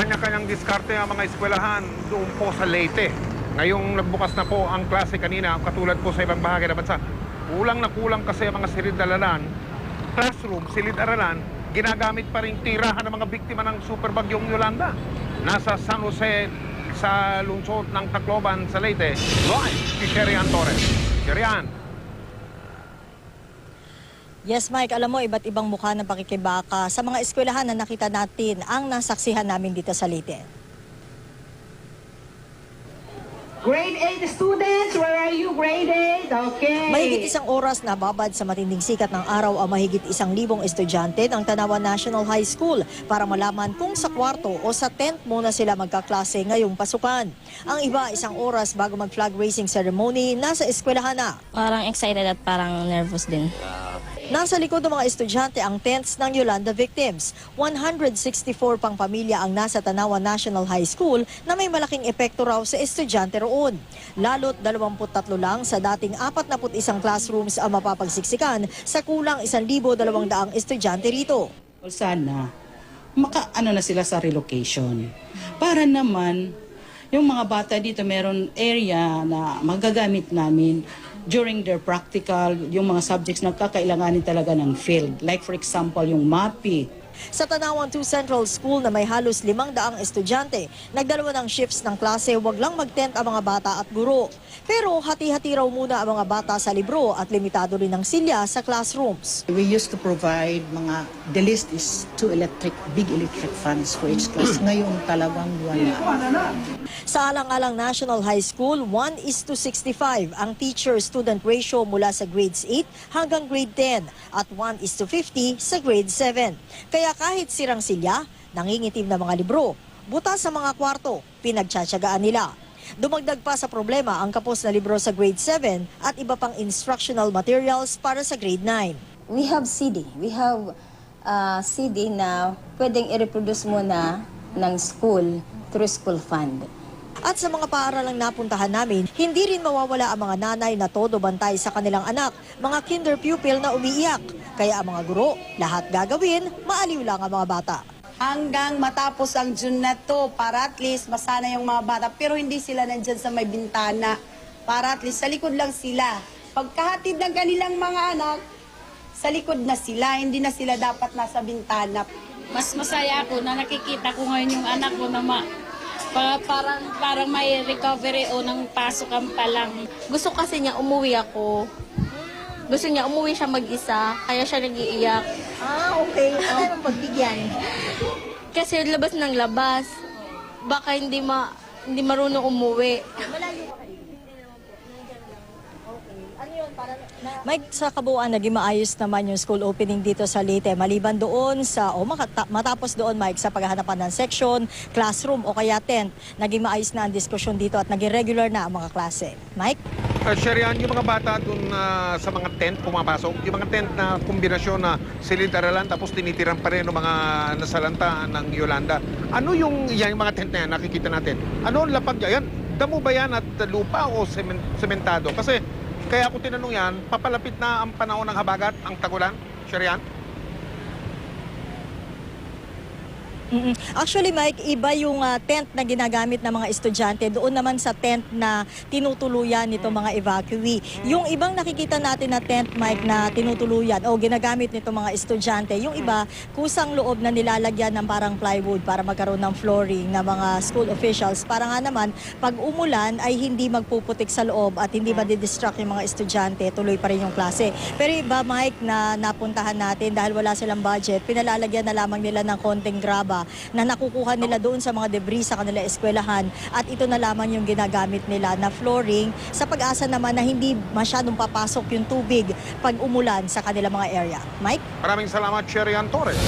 kanya-kanyang diskarte ang mga eskwelahan doon po sa Leyte. Ngayong nagbukas na po ang klase kanina, katulad po sa ibang bahagi ng bansa, kulang na kulang kasi ang mga silid-aralan, classroom, silid-aralan, ginagamit pa rin tirahan ng mga biktima ng superbagyong Yolanda. Nasa San Jose, sa lungsod ng Tacloban sa Leyte, live si Sherian Torres. Sherian. Yes, Mike, alam mo, iba't ibang mukha ng pakikibaka sa mga eskwelahan na nakita natin ang nasaksihan namin dito sa Leyte. Grade 8 students, where are you? Grade 8? Okay. Mahigit isang oras na babad sa matinding sikat ng araw ang mahigit 1,000 estudyante ng Tanawan National High School para malaman kung sa kwarto o sa tent muna sila magkaklase ngayong pasukan. Ang iba, isang oras bago mag-flag raising ceremony, nasa eskwelahan na. Parang excited at parang nervous din. Nasa likod ng mga estudyante ang tents ng Yolanda victims. 164 pang pamilya ang nasa Tanawan National High School na may malaking epekto raw sa estudyante roon. Lalo't 23 lang sa dating 41 classrooms ang mapapagsiksikan sa kulang 1,200 estudyante rito. Sana maka-ano na sila sa relocation. Para naman yung mga bata dito meron area na magagamit namin during their practical, yung mga subjects na kakailanganin talaga ng field. Like for example, yung MAPI. Sa Tanawan 2 Central School na may halos 500 estudyante, nagdalawa ng shifts ng klase, wag lang mag-tent ang mga bata at guro. Pero hati-hati raw muna ang mga bata sa libro at limitado rin ang silya sa classrooms. We used to provide the list is 2 big electric fans for each class. Ngayon talagang wala. Sa Alang-Alang National High School, 1:65 ang teacher-student ratio mula sa grades 8 hanggang grade 10 at 1:50 sa grade 7. Kaya kahit sirang silya, nangingitim na mga libro, butas sa mga kwarto, pinagtsatsagaan nila. Dumagdag pa sa problema ang kapos na libro sa grade 7 at iba pang instructional materials para sa grade 9. We have CD. We have CD na pwedeng i-reproduce muna ng school through school fund. At sa mga paaralang napuntahan namin, hindi rin mawawala ang mga nanay na todo bantay sa kanilang anak, mga kinder pupil na umiiyak. Kaya ang mga guro, lahat gagawin, maaliw lang ang mga bata. Hanggang matapos ang June na to, para at least masana yung mga bata, pero hindi sila nandyan sa may bintana. Para at least sa likod lang sila. Pagkahatid ng kanilang mga anak, sa likod na sila, hindi na sila dapat nasa bintana. Mas masaya ako na nakikita ko ngayon yung anak ko na parang may recovery o nang pasukan pa lang. Gusto kasi niya umuwi ako. Gusto niya umuwi siya mag-isa, kaya siya nag-iiyak. Okay. Anong pagbigyan? Kasi labas ng labas. Baka hindi marunong umuwi. Mike, sa kabuuan, naging maayos naman yung school opening dito sa Leyte. Maliban doon matapos doon, Mike, sa paghahanapan ng section, classroom o kaya tent, naging maayos na ang diskusyon dito at naging regular na ang mga klase. Mike? Sherian, yung mga bata doon sa mga tent pumapasok, yung mga tent na kombinasyon na silid-aralan tapos tinitiran pa rin ng mga nasalanta ng Yolanda. Ano yung mga tent na yan, nakikita natin? Ano ang lapag yan? Damo ba yan at lupa o sementado? Kasi kaya ako tinanong yan, papalapit na ang panahon ng habagat, ang tagulan, Sherian? Actually, Mike, iba yung tent na ginagamit ng mga estudyante. Doon naman sa tent na tinutuluyan nito mga evacuee. Yung ibang nakikita natin na tent, Mike, na tinutuluyan o ginagamit nito mga estudyante, yung iba, kusang loob na nilalagyan ng parang plywood para magkaroon ng flooring na mga school officials. Para nga naman, pag umulan ay hindi magpuputik sa loob at hindi madidistract yung mga estudyante, tuloy pa rin yung klase. Pero iba, Mike, na napuntahan natin dahil wala silang budget, pinalalagyan na lamang nila ng konting graba na nakukuha nila doon sa mga debris sa kanila eskwelahan at ito na lamang yung ginagamit nila na flooring sa pag-asa naman na hindi masyadong papasok yung tubig pag umulan sa kanila mga area. Mike? Maraming salamat, Sherian Torres.